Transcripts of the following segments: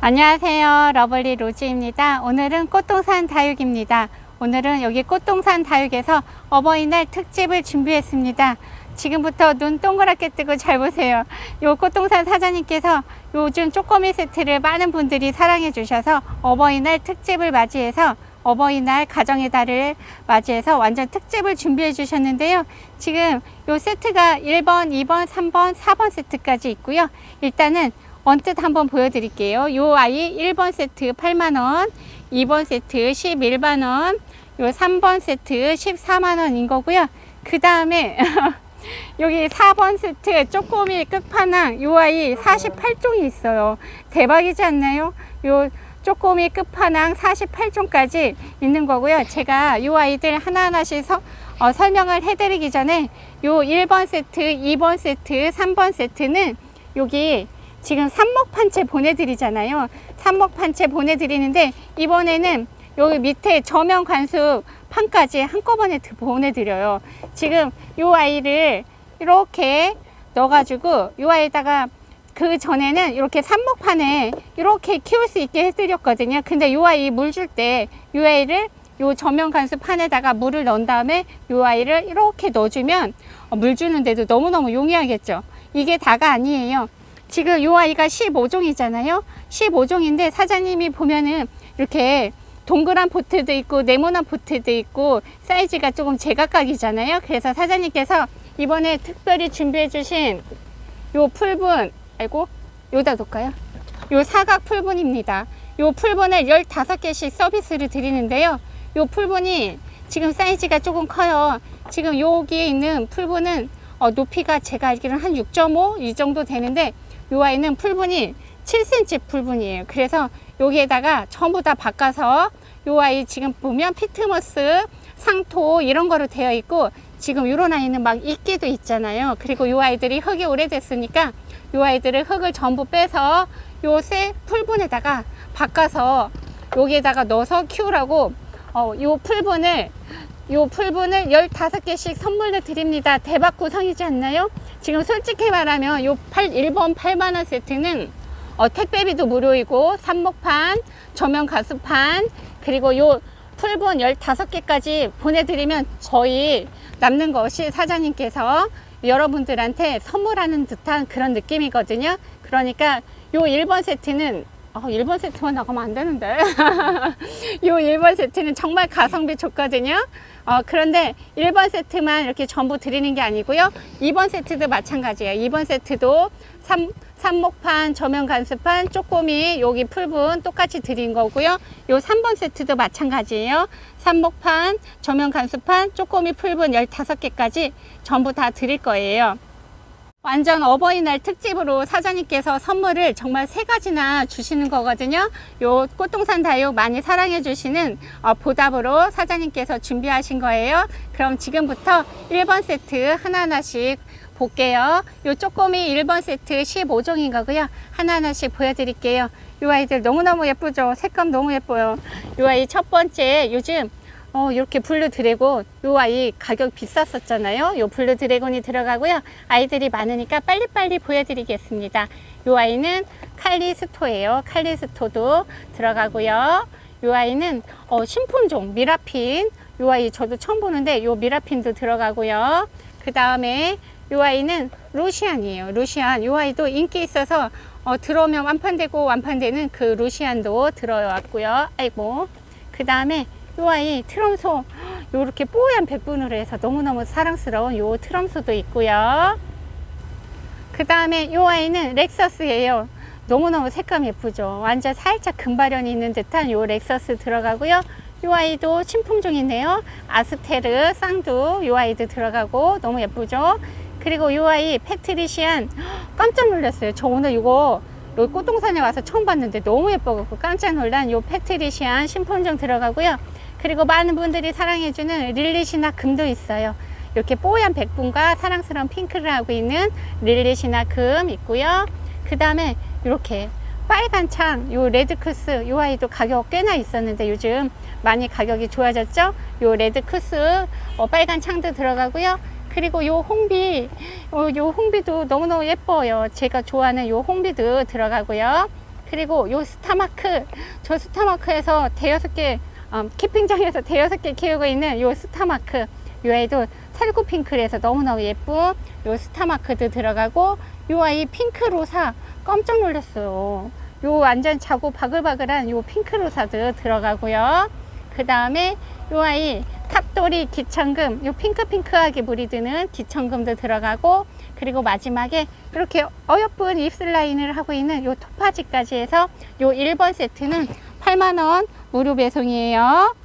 안녕하세요, 러블리 로즈입니다. 오늘은 꽃동산 다육입니다. 오늘은 여기 꽃동산 다육에서 어버이날 특집을 준비했습니다. 지금부터 눈 동그랗게 뜨고 잘 보세요. 요 꽃동산 사장님께서 요즘 쪼꼬미 세트를 많은 분들이 사랑해 주셔서 어버이날 특집을 맞이해서 어버이날 가정의 달을 맞이해서 완전 특집을 준비해 주셨는데요. 지금 요 세트가 1번, 2번, 3번, 4번 세트까지 있고요. 일단은 언뜻 한번 보여드릴게요. 요 아이 1번 세트 8만원, 2번 세트 11만원, 요 3번 세트 14만원인 거고요. 그 다음에 여기 4번 세트 쪼꼬미 끝판왕 요 아이 48종이 있어요. 대박이지 않나요? 요 쪼꼬미 끝판왕 48종까지 있는 거고요. 제가 요 아이들 하나하나씩 설명을 해드리기 전에 요 1번 세트, 2번 세트, 3번 세트는 여기 지금 삽목판채 보내드리잖아요. 삽목판채 보내드리는데 이번에는 여기 밑에 저면 관수 판까지 한꺼번에 보내드려요. 지금 요 아이를 이렇게 넣어가지고 요 아이에다가 그 전에는 이렇게 삽목판에 이렇게 키울 수 있게 해드렸거든요. 근데 요 아이 물 줄 때 요 아이를 요 저면 관수 판에다가 물을 넣은 다음에 요 아이를 이렇게 넣어주면 물 주는데도 너무너무 용이하겠죠. 이게 다가 아니에요. 지금 요 아이가 15종이잖아요. 15종인데 사장님이 보면은 이렇게 동그란 포트도 있고 네모난 포트도 있고 사이즈가 조금 제각각이잖아요. 그래서 사장님께서 이번에 특별히 준비해 주신 요 풀분, 요다 놓을까요? 요 사각 풀분입니다. 요 풀분을 15개씩 서비스를 드리는데요. 요 풀분이 지금 사이즈가 조금 커요. 지금 여기에 있는 풀분은 높이가 제가 알기로는 한 6.5 이 정도 되는데 요 아이는 풀분이 7cm 풀분이에요. 그래서 여기에다가 전부 다 바꿔서 요 아이 지금 보면 피트모스, 상토 이런 거로 되어 있고 지금 요런 아이는 막 이끼도 있잖아요. 그리고 요 아이들이 흙이 오래됐으니까 요 아이들을 흙을 전부 빼서 요새 풀분에다가 바꿔서 여기에다가 넣어서 키우라고 요 풀분을 15개씩 선물로 드립니다. 대박 구성이지 않나요? 지금 솔직히 말하면 요 1번 8만원 세트는 택배비도 무료이고 삽목판, 저면 가수판, 그리고 요 풀분 15개까지 보내드리면 거의 남는 것이 사장님께서 여러분들한테 선물하는 듯한 그런 느낌이거든요. 그러니까 요 1번 세트는 1번 세트만 나가면 안 되는데 요 1번 세트는 정말 가성비 좋거든요. 그런데 1번 세트만 이렇게 전부 드리는 게 아니고요. 2번 세트도 마찬가지예요. 2번 세트도 삽목판, 저면 간수판, 쪼꼬미, 여기 풀분 똑같이 드린 거고요. 요 3번 세트도 마찬가지예요. 삽목판, 저면 간수판, 쪼꼬미, 풀분 15개까지 전부 다 드릴 거예요. 완전 어버이날 특집으로 사장님께서 선물을 정말 3가지나 주시는 거거든요. 요 꽃동산 다육 많이 사랑해 주시는 보답으로 사장님께서 준비하신 거예요. 그럼 지금부터 1번 세트 하나하나씩 볼게요. 요 쪼꼬미 1번 세트 15종인 거고요. 하나하나씩 보여드릴게요. 요 아이들 너무너무 예쁘죠? 색감 너무 예뻐요. 요 아이 첫 번째 요즘 이렇게 블루 드래곤 요 아이 가격 비쌌었잖아요. 요 블루 드래곤이 들어가고요. 아이들이 많으니까 빨리빨리 보여드리겠습니다. 요 아이는 칼리스토예요. 칼리스토도 들어가고요. 요 아이는 신품종 미라핀 요 아이 저도 처음 보는데 요 미라핀도 들어가고요. 그 다음에 요 아이는 루시안이에요. 루시안 요 아이도 인기 있어서 들어오면 완판되고 완판되는 그 루시안도 들어왔고요. 그 다음에 요 아이 트럼소 요렇게 뽀얀 백분으로 해서 너무너무 사랑스러운 요 트럼소도 있고요. 그 다음에 요 아이는 렉서스예요. 너무너무 색감 예쁘죠? 완전 살짝 금발현이 있는 듯한 요 렉서스 들어가고요. 요 아이도 신품종이네요. 아스테르 쌍두 요 아이도 들어가고 너무 예쁘죠? 그리고 요 아이 패트리시안 깜짝 놀랐어요. 저 오늘 이거 여기 꽃동산에 와서 처음 봤는데 너무 예뻐갖고 깜짝 놀란 요 패트리시안 신품종 들어가고요. 그리고 많은 분들이 사랑해주는 릴리시나 금도 있어요. 이렇게 뽀얀 백분과 사랑스러운 핑크를 하고 있는 릴리시나 금 있고요. 그 다음에 이렇게 빨간 창, 요 레드크스, 요 아이도 가격 꽤나 있었는데 요즘 많이 가격이 좋아졌죠. 요 레드크스, 빨간 창도 들어가고요. 그리고 요 홍비도 너무너무 예뻐요. 제가 좋아하는 요 홍비도 들어가고요. 그리고 요 스타마크, 저 스타마크에서 대여섯 개, 키핑장에서 대여섯 개 키우고 있는 요 스타마크, 요 아이도 살구 핑크에서 너무너무 예쁜 요 스타마크도 들어가고, 요 아이 핑크로사 깜짝 놀랐어요. 요 완전 자고 바글바글한 요 핑크로사도 들어가고요. 그 다음에 요 아이 탑돌이 기천금, 요 핑크핑크하게 물이 드는 기천금도 들어가고, 그리고 마지막에 이렇게 어여쁜 입술 라인을 하고 있는 요 토파지까지 해서 요 1번 세트는 8만원 무료 배송이에요.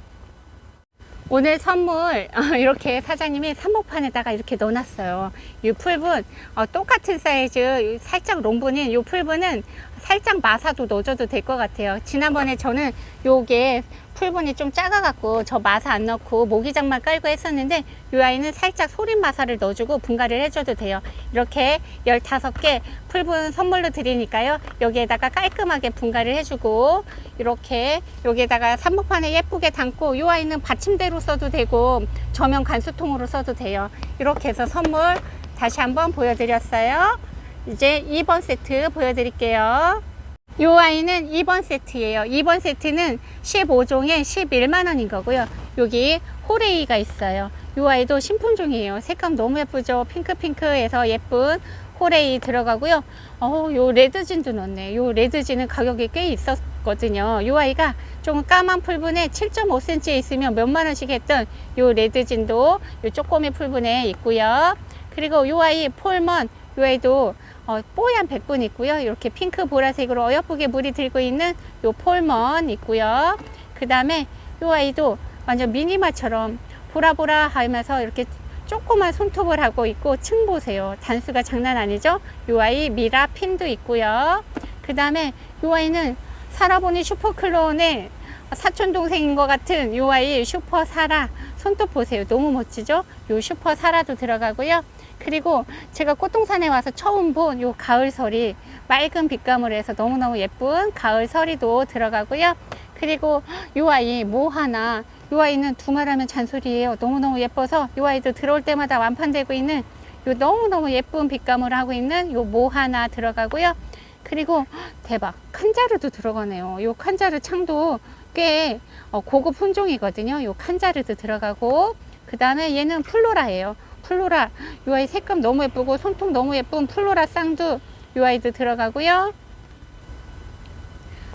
오늘 선물 이렇게 사장님이 삽목판에다가 이렇게 넣어놨어요. 이 풀분 똑같은 사이즈, 살짝 롱분인 이 풀분은 살짝 마사도 넣어줘도 될 것 같아요. 지난번에 저는 요게 풀분이 좀 작아갖고 저 마사 안 넣고 모기장만 깔고 했었는데, 이 아이는 살짝 소림 마사를 넣어주고 분갈이를 해줘도 돼요. 이렇게 15개 풀분 선물로 드리니까요, 여기에다가 깔끔하게 분갈이를 해주고, 이렇게 여기에다가 삽목판에 예쁘게 담고, 이 아이는 받침대로 써도 되고 저면 간수통으로 써도 돼요. 이렇게 해서 선물 다시 한번 보여드렸어요. 이제 2번 세트 보여드릴게요. 이 아이는 2번 세트예요. 2번 세트는 15종에 11만원인 거고요. 여기 호레이가 있어요. 이 아이도 신품종이에요. 색감 너무 예쁘죠. 핑크핑크해서 예쁜 호레이 들어가고요. 요 레드진도 넣네. 요 레드진은 가격이 꽤 있었거든요. 이 아이가 좀 까만 풀분에 7.5cm에 있으면 몇만원씩 했던 요 레드진도 요 쪼꼬미 풀분에 있고요. 그리고 이 아이 폴먼, 이 아이도 뽀얀 백분 있고요. 이렇게 핑크 보라색으로 어여쁘게 물이 들고 있는 요 폴먼 있고요. 그 다음에 요 아이도 완전 미니마처럼 보라보라 하면서 이렇게 조그만 손톱을 하고 있고, 층 보세요. 단수가 장난 아니죠? 요 아이 미라 핀도 있고요. 그 다음에 요 아이는 살아보니 슈퍼클론의 사촌 동생인 것 같은 요 아이 슈퍼 사라, 손톱 보세요. 너무 멋지죠? 요 슈퍼 사라도 들어가고요. 그리고 제가 꽃동산에 와서 처음 본 요 가을서리, 맑은 빛감으로 해서 너무너무 예쁜 가을서리도 들어가고요. 그리고 요 아이 모하나, 요 아이는 두말하면 잔소리예요. 너무너무 예뻐서 요 아이도 들어올 때마다 완판되고 있는 요 너무너무 예쁜 빛감으로 하고 있는 요 모하나 들어가고요. 그리고 대박, 칸자르도 들어가네요. 요 칸자르 창도 꽤 고급 품종이거든요. 요 칸자르도 들어가고, 그 다음에 얘는 플로라예요. 플로라, 요 아이 색감 너무 예쁘고 손톱 너무 예쁜 플로라 쌍두, 요 아이도 들어가고요.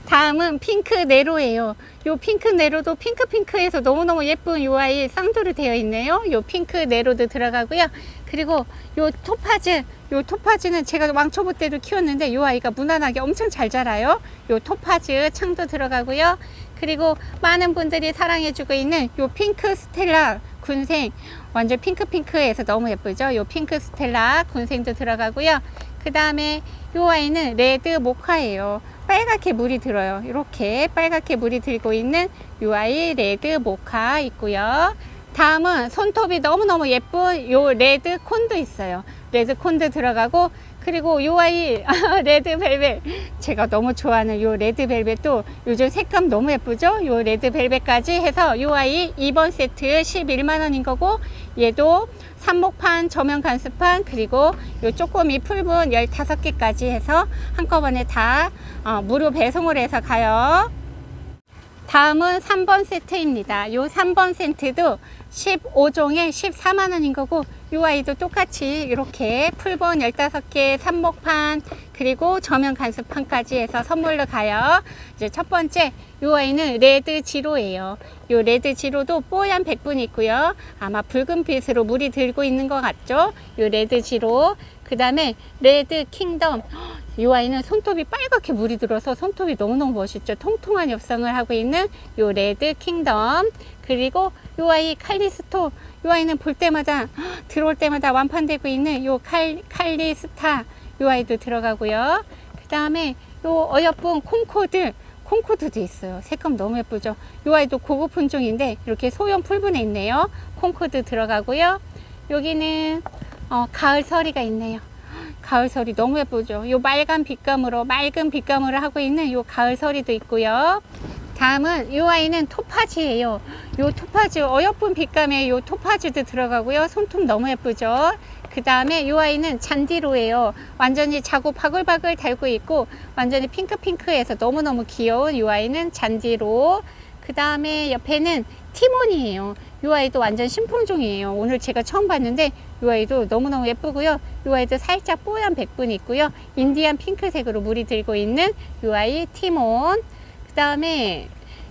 다음은 핑크 네로예요. 요 핑크 네로도 핑크핑크해서 너무너무 예쁜 요 아이 쌍두로 되어 있네요. 요 핑크 네로도 들어가고요. 그리고 요 토파즈, 요 토파즈는 제가 왕초보 때도 키웠는데 요 아이가 무난하게 엄청 잘 자라요. 요 토파즈 창도 들어가고요. 그리고 많은 분들이 사랑해주고 있는 요 핑크 스텔라 군생, 완전 핑크핑크해서 너무 예쁘죠. 요 핑크 스텔라 군생도 들어가고요. 그 다음에 요 아이는 레드 모카예요. 빨갛게 물이 들어요. 이렇게 빨갛게 물이 들고 있는 요 아이 레드 모카 있고요. 다음은 손톱이 너무너무 예쁜 요 레드 콘도 있어요. 레드 콘도 들어가고, 그리고 요 아이 레드 벨벳, 제가 너무 좋아하는 요 레드 벨벳도 요즘 색감 너무 예쁘죠. 요 레드 벨벳까지 해서 요 아이 2번 세트 11만원인 거고, 얘도 삽목판, 저면 간수판, 그리고 요 쪼꼬미 풀분 15개까지 해서 한꺼번에 다 무료 배송을 해서 가요. 다음은 3번 세트입니다. 요 3번 세트도 15종에 14만원인 거고, 요 아이도 똑같이 이렇게 풀본 15개, 삽목판, 그리고 저면 간수판까지 해서 선물로 가요. 이제 첫 번째, 요 아이는 레드 지로예요. 요 레드 지로도 뽀얀 백분이 있고요. 아마 붉은빛으로 물이 들고 있는 것 같죠? 요 레드 지로. 그 다음에 레드 킹덤. 이 아이는 손톱이 빨갛게 물이 들어서 손톱이 너무너무 멋있죠. 통통한 엽성을 하고 있는 요 레드 킹덤. 그리고 요 아이 칼리스토. 요 아이는 볼 때마다, 들어올 때마다 완판되고 있는 요 칼리스타. 요 아이도 들어가고요. 그 다음에 요 어여쁜 콩코드. 콩코드도 있어요. 색감 너무 예쁘죠. 요 아이도 고급 품종인데 이렇게 소형 풀분에 있네요. 콩코드 들어가고요. 여기는 가을 서리가 있네요. 가을 서리 너무 예쁘죠. 요 맑은 빛감으로 하고 있는 요 가을 서리도 있고요. 다음은 요 아이는 토파즈예요. 요 토파즈 어여쁜 빛감에 요 토파즈도 들어가고요. 손톱 너무 예쁘죠. 그 다음에 이 아이는 잔디로예요. 완전히 자고 바글바글 달고 있고 완전히 핑크핑크해서 너무너무 귀여운 이 아이는 잔디로. 그 다음에 옆에는 티몬이에요. 이 아이도 완전 신품종이에요. 오늘 제가 처음 봤는데 이 아이도 너무너무 예쁘고요. 이 아이도 살짝 뽀얀 백분이 있고요. 인디안 핑크색으로 물이 들고 있는 이 아이 티몬. 그 다음에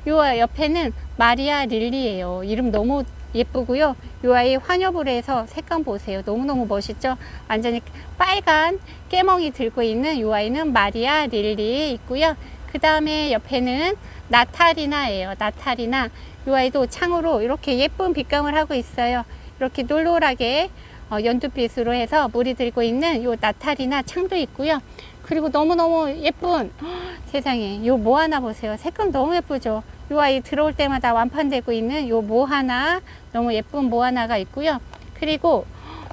이 옆에는 마리아 릴리예요. 이름 너무 예쁘고요. 이 아이 환엽을해서 색감 보세요. 너무너무 멋있죠? 완전히 빨간 깨멍이 들고 있는 이 아이는 마리아 릴리 있고요. 그 다음에 옆에는 나타리나예요. 나타리나. 이 아이도 창으로 이렇게 예쁜 빛감을 하고 있어요. 이렇게 놀놀하게 연두빛으로 해서 물이 들고 있는 이 나타리나 창도 있고요. 그리고 너무너무 예쁜 세상에 요 뭐 하나 보세요. 색감 너무 예쁘죠? 이 아이 들어올 때마다 완판되고 있는 요 뭐 하나, 너무 예쁜 뭐 하나가 있고요. 그리고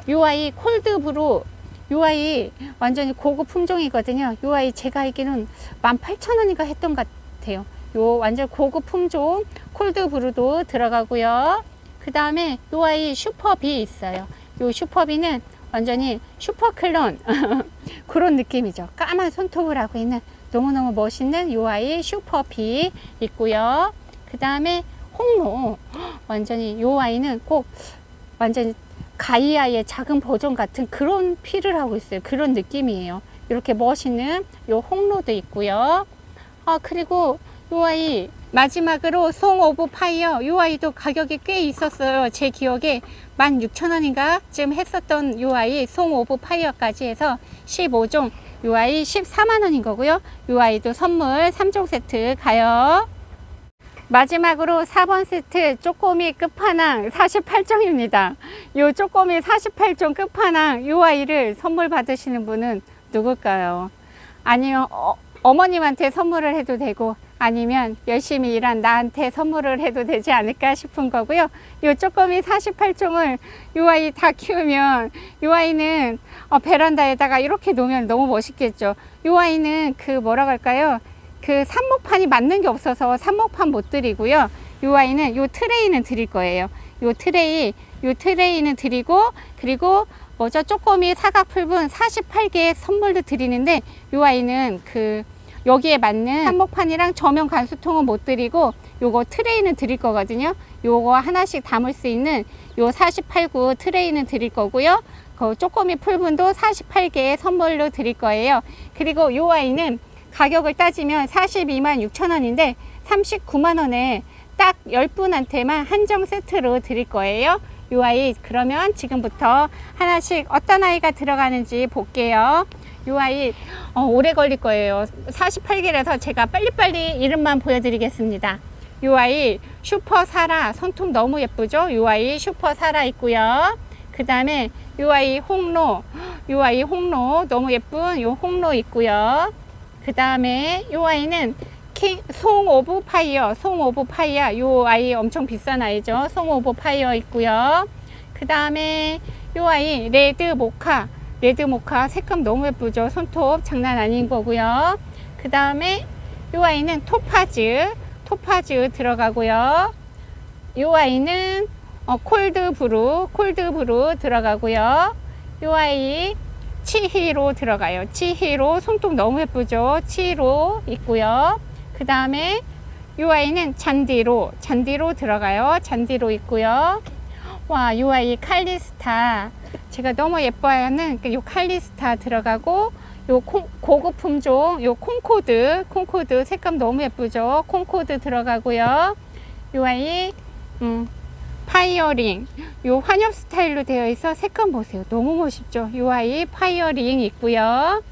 이 아이 콜드브루, 이 아이 완전히 고급 품종이거든요. 이 아이 제가 알기는 18,000원인가 했던 것 같아요. 요 완전 고급 품종 콜드브루도 들어가고요. 그 다음에 이 아이 슈퍼비 있어요. 요 슈퍼비는 완전히 슈퍼클론 그런 느낌이죠. 까만 손톱을 하고 있는 너무너무 멋있는 이 아이 슈퍼비 있고요. 그 다음에 홍로, 완전히 이 아이는 꼭 완전히 가이아의 작은 버전 같은 그런 피를 하고 있어요. 그런 느낌이에요. 이렇게 멋있는 이 홍로도 있고요. 그리고 이 아이 마지막으로 송 오브 파이어, 이 아이도 가격이 꽤 있었어요. 제 기억에 16,000원인가 쯤 했었던 이 아이 송 오브 파이어까지 해서 15종, 이 아이 14만원인 거고요. 이 아이도 선물 3종 세트 가요. 마지막으로 4번 세트 쪼꼬미 끝판왕 48종입니다. 이 쪼꼬미 48종 끝판왕 이 아이를 선물 받으시는 분은 누굴까요? 아니면 어머님한테 선물을 해도 되고, 아니면 열심히 일한 나한테 선물을 해도 되지 않을까 싶은 거고요. 이 쪼꼬미 48종을 이 아이 다 키우면 이 아이는 베란다에다가 이렇게 놓으면 너무 멋있겠죠. 이 아이는 그 뭐라고 할까요? 그 삽목판이 맞는 게 없어서 삽목판 못 드리고요. 이 아이는 요 트레이는 드릴 거예요. 요 트레이는 드리고, 그리고 뭐죠? 쪼꼬미 사각풀분 48개 선물도 드리는데, 이 아이는 그 여기에 맞는 삽목판이랑 저면 관수통은 못 드리고 요거 트레이는 드릴 거거든요. 요거 하나씩 담을 수 있는 요 48구 트레이는 드릴 거고요. 그 쪼꼬미 풀분도 48개 선물로 드릴 거예요. 그리고 요 아이는 가격을 따지면 42만 6천원인데 39만원에 딱 10분한테만 한정 세트로 드릴 거예요. 요 아이 그러면 지금부터 하나씩 어떤 아이가 들어가는지 볼게요. 요 아이 오래 걸릴 거예요. 48개라서 제가 빨리빨리 이름만 보여드리겠습니다. 요 아이 슈퍼사라, 손톱 너무 예쁘죠? 요 아이 슈퍼사라 있고요. 그 다음에 요 아이 홍로, 요 아이 홍로 너무 예쁜 요 홍로 있고요. 그 다음에 요 아이는 송 오브 파이어, 송 오브 파이어, 요 아이 엄청 비싼 아이죠. 송 오브 파이어 있고요. 그 다음에 요 아이 레드 모카, 레드 모카 색감 너무 예쁘죠. 손톱 장난 아닌 거고요. 그 다음에 이 아이는 토파즈, 토파즈 들어가고요. 이 아이는 콜드브루, 콜드브루 들어가고요. 이 아이 치히로 들어가요. 치히로, 손톱 너무 예쁘죠. 치히로 있고요. 그 다음에 이 아이는 잔디로, 잔디로 들어가요. 잔디로 있고요. 와, 이 아이 칼리스타, 제가 너무 예뻐하는 요 칼리스타 들어가고, 요 고급 품종 요 콩코드, 콩코드 색감 너무 예쁘죠. 콩코드 들어가고요. 요 아이 파이어링, 요 환엽 스타일로 되어 있어 색감 보세요. 너무 멋있죠. 요 아이 파이어링 있고요.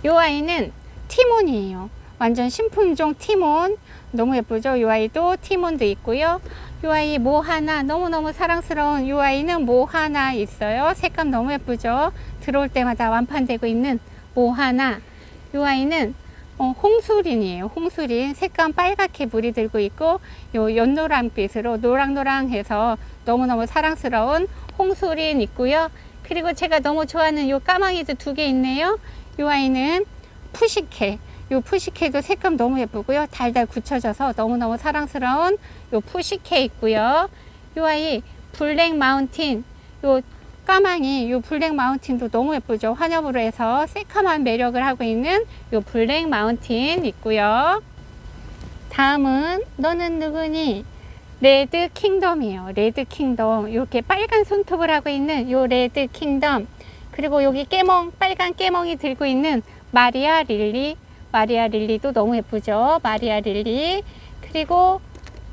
요 아이는 티몬이에요. 완전 신품종 티몬 너무 예쁘죠. 요 아이도 티몬도 있고요. 요 아이 모하나, 너무너무 사랑스러운 요 아이는 모하나 있어요. 색감 너무 예쁘죠. 들어올 때마다 완판되고 있는 모하나. 요 아이는 홍수린이에요. 홍수린 색감 빨갛게 물이 들고 있고 요 연노란빛으로 노랑노랑해서 너무너무 사랑스러운 홍수린 있고요. 그리고 제가 너무 좋아하는 요 까망이도 2개 있네요. 요 아이는 푸시케, 요 푸시케도 색감 너무 예쁘고요. 달달 굳혀져서 너무너무 사랑스러운 요 푸시케 있고요. 요 아이 블랙 마운틴, 요 까망이 요 블랙 마운틴도 너무 예쁘죠. 환엽으로 해서 새카만 매력을 하고 있는 요 블랙 마운틴 있고요. 다음은 너는 누구니? 레드 킹덤이에요. 레드 킹덤. 이렇게 빨간 손톱을 하고 있는 요 레드 킹덤. 그리고 여기 깨멍, 빨간 깨멍이 들고 있는 마리아 릴리. 마리아 릴리도 너무 예쁘죠. 마리아 릴리. 그리고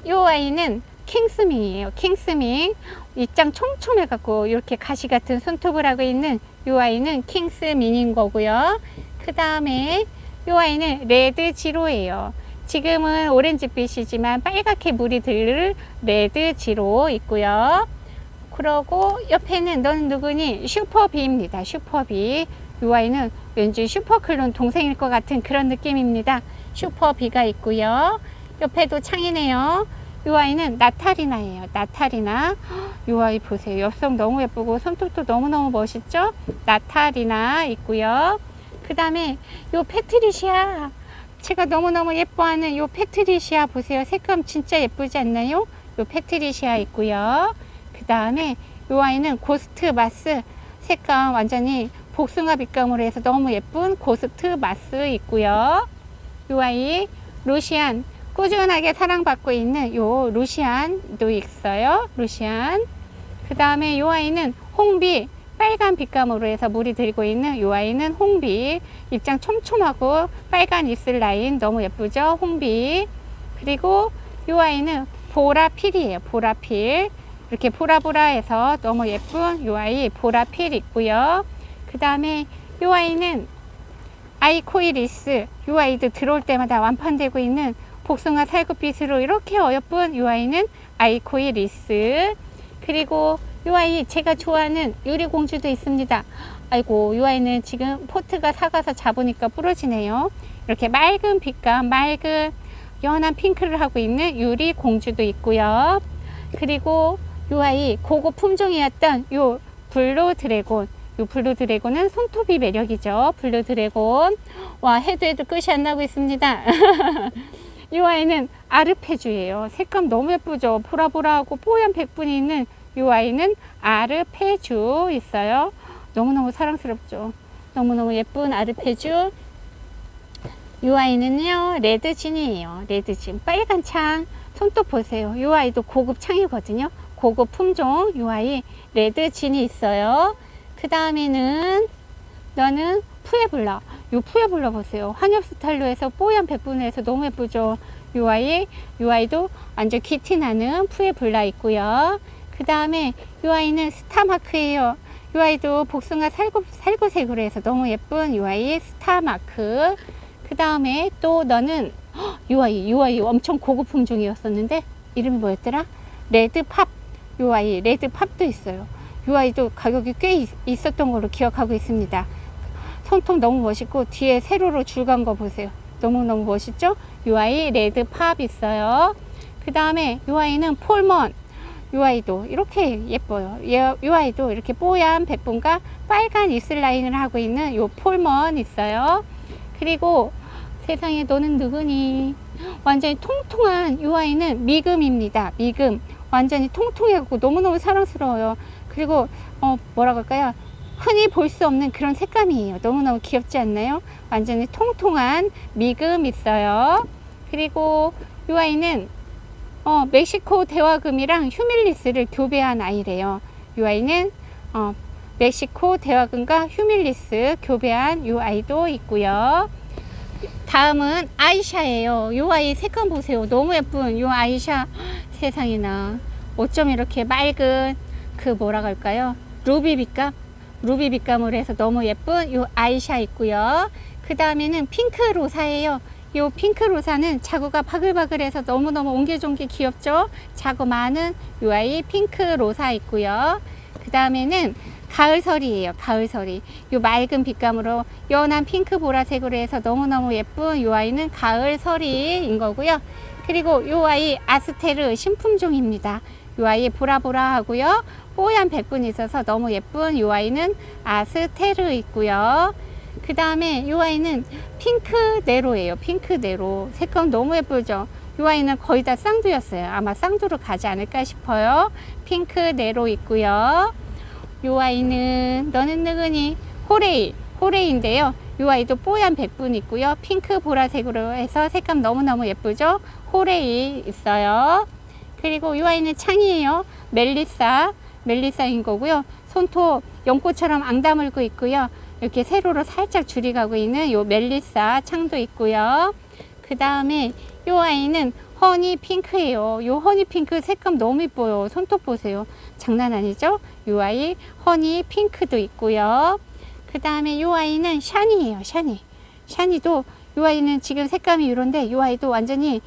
요 아이는 킹스밍이에요. 킹스밍. 입장 촘촘해 갖고 이렇게 가시 같은 손톱을 하고 있는 요 아이는 킹스밍인 거고요. 그 다음에 요 아이는 레드 지로예요. 지금은 오렌지빛이지만 빨갛게 물이 들 레드 지로 있고요. 그러고 옆에는 너는 누구니? 슈퍼비입니다. 슈퍼비. 이 아이는 왠지 슈퍼클론 동생일 것 같은 그런 느낌입니다. 슈퍼비가 있고요. 옆에도 창이네요. 이 아이는 나타리나예요. 나타리나. 이 아이 보세요. 옆성 너무 예쁘고 손톱도 너무너무 멋있죠? 나타리나 있고요. 그 다음에 요 페트리시아. 제가 너무너무 예뻐하는 요 페트리시아 보세요. 색감 진짜 예쁘지 않나요? 요 페트리시아 있고요. 그 다음에 요 아이는 고스트 마스. 색감 완전히 복숭아 빛감으로 해서 너무 예쁜 고스트 마스 있고요. 요 아이 루시안. 꾸준하게 사랑받고 있는 요 루시안도 있어요. 루시안. 그 다음에 요 아이는 홍비. 빨간 빛감으로 해서 물이 들고 있는 요 아이는 홍비. 입장 촘촘하고 빨간 입술 라인 너무 예쁘죠? 홍비. 그리고 요 아이는 보라필이에요. 보라필. 이렇게 보라보라해서 너무 예쁜 요 아이 보라필 있고요. 그 다음에 요 아이는 아이코이리스. 요 아이도 들어올 때마다 완판되고 있는 복숭아 살구빛으로 이렇게 어여쁜 요 아이는 아이코이리스. 그리고 요 아이 제가 좋아하는 유리공주도 있습니다. 아이고 요 아이는 지금 포트가 사가서 잡으니까 부러지네요. 이렇게 맑은 빛감, 맑은 연한 핑크를 하고 있는 유리공주도 있고요. 그리고 요 아이 고급 품종이었던 요 블루 드래곤. 요 블루 드래곤은 손톱이 매력이죠. 블루 드래곤. 와, 해도 끝이 안 나고 있습니다. 이 아이는 아르페주예요. 색감 너무 예쁘죠. 보라보라하고 뽀얀 백분이 있는 이 아이는 아르페주 있어요. 너무너무 사랑스럽죠. 너무너무 예쁜 아르페주. 이 아이는요 레드진이에요. 레드진. 빨간 창. 손톱 보세요. 이 아이도 고급 창이거든요. 고급 품종. 이 아이 레드진이 있어요. 그 다음에는 너는 푸에블라. 요 푸에블라 보세요. 환엽 스타일로해서 뽀얀 백분에서 너무 예쁘죠. 요 아이도 완전 귀티 나는 푸에블라 있고요. 그 다음에 요 아이는 스타마크예요. 요 아이도 복숭아 살구색으로 해서 너무 예쁜 요 아이 스타마크. 그 다음에 또 너는 요 아이 엄청 고급 품종이었었는데 이름이 뭐였더라? 레드팝. 요 아이 레드팝도 있어요. 요 아이도 가격이 꽤 있었던 걸로 기억하고 있습니다. 손톱 너무 멋있고 뒤에 세로로 줄 간 거 보세요. 너무너무 멋있죠? 요 아이 레드팝 있어요. 그 다음에 요 아이는 폴먼. 요 아이도 이렇게 예뻐요. 요 아이도 이렇게 뽀얀 백분과 빨간 입술 라인을 하고 있는 요 폴먼 있어요. 그리고 세상에 너는 누구니? 완전히 통통한 요 아이는 미금입니다. 미금. 완전히 통통해갖고 너무너무 사랑스러워요. 그리고 뭐라 그럴까요? 흔히 볼 수 없는 그런 색감이에요. 너무너무 귀엽지 않나요? 완전히 통통한 미금 있어요. 그리고 이 아이는 멕시코 대화금이랑 휴밀리스를 교배한 아이래요. 이 아이는 멕시코 대화금과 휴밀리스 교배한 이 아이도 있고요. 다음은 아이샤예요. 이 아이 색감 보세요. 너무 예쁜 이 아이샤. 세상에나 어쩜 이렇게 맑은 그 뭐라 할까요? 루비 빛감으로 해서 너무 예쁜 이 아이샤 있고요. 그 다음에는 핑크 로사예요. 이 핑크 로사는 자구가 바글바글해서 너무너무 옹기종기 귀엽죠. 자구 많은 이 아이 핑크 로사 있고요. 그 다음에는 가을설이에요. 가을설이. 이 맑은 빛감으로 연한 핑크 보라색으로 해서 너무너무 예쁜 이 아이는 가을설이인 거고요. 그리고 이 아이 아스테르 신품종입니다. 이 아이 보라보라 하고요. 뽀얀 백분이 있어서 너무 예쁜 이 아이는 아스테르 있고요. 그 다음에 이 아이는 핑크 네로예요. 핑크 네로. 색감 너무 예쁘죠. 이 아이는 거의 다 쌍두였어요. 아마 쌍두로 가지 않을까 싶어요. 핑크 네로 있고요. 요 아이는 너는 누구니? 호레이, 호레이인데요. 요 아이도 뽀얀 백분 있고요. 핑크 보라색으로 해서 색감 너무너무 예쁘죠? 호레이 있어요. 그리고 요 아이는 창이에요. 멜리사인 거고요. 손톱 연꽃처럼 앙 다물고 있고요. 이렇게 세로로 살짝 줄이 가고 있는 요 멜리사 창도 있고요. 그 다음에 요 아이는 허니 핑크예요. 요 허니 핑크 색감 너무 예뻐요. 손톱 보세요. 장난 아니죠? 요 아이 허니 핑크도 있고요. 그 다음에 요 아이는 샤니예요. 샤니도 요 아이는 지금 색감이 이런데 요 아이도 완전히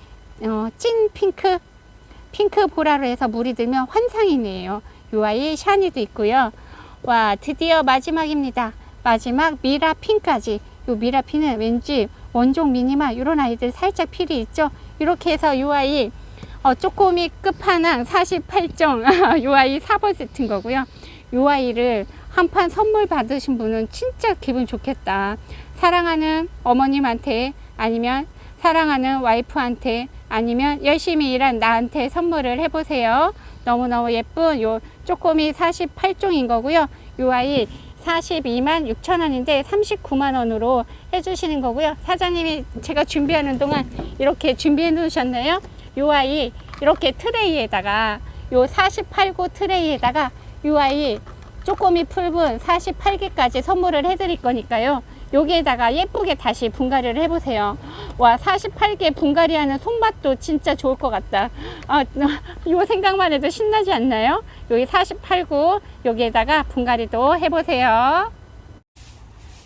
찐 핑크 보라로 해서 물이 들면 환상이네요. 요 아이 샤니도 있고요. 와, 드디어 마지막입니다. 마지막 미라핀까지. 요 미라핀은 왠지 원종 미니마 이런 아이들 살짝 필이 있죠. 이렇게 해서 요 아이 쪼꼬미 끝판왕 48종 요 아이 4번 세트인 거고요. 요 아이를 한 판 선물 받으신 분은 진짜 기분 좋겠다. 사랑하는 어머님한테, 아니면 사랑하는 와이프한테, 아니면 열심히 일한 나한테 선물을 해보세요. 너무너무 예쁜 요 쪼꼬미 48종인 거고요. 요 아이 42만 6천 원인데 39만 원으로 해주시는 거고요. 사장님이 제가 준비하는 동안 이렇게 준비해 놓으셨네요. 요 아이 이렇게 트레이에다가 요 48고 트레이에다가 요 아이 쪼꼬미 풀분 48개까지 선물을 해드릴 거니까요. 여기에다가 예쁘게 다시 분갈이를 해보세요. 와, 48개 분갈이하는 손맛도 진짜 좋을 것 같다. 요 생각만 해도 신나지 않나요? 여기 48구 여기에다가 분갈이도 해보세요.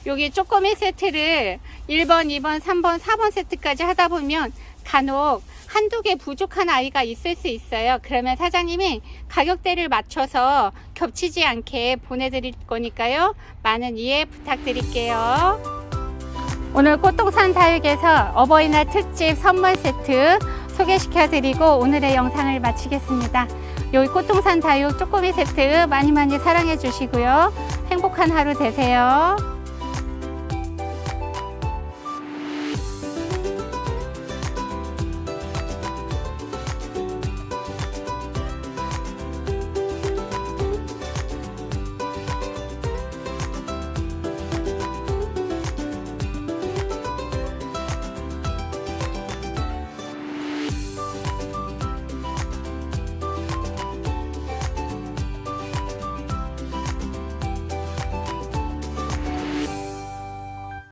여기 쪼꼬미 세트를 1번, 2번, 3번, 4번 세트까지 하다 보면 간혹 한두 개 부족한 아이가 있을 수 있어요. 그러면 사장님이 가격대를 맞춰서 겹치지 않게 보내드릴 거니까요. 많은 이해 부탁드릴게요. 오늘 꽃동산 다육에서 어버이날 특집 선물 세트 소개시켜 드리고 오늘의 영상을 마치겠습니다. 여기 꽃동산 다육 쪼꼬미 세트 많이 사랑해 주시고요. 행복한 하루 되세요.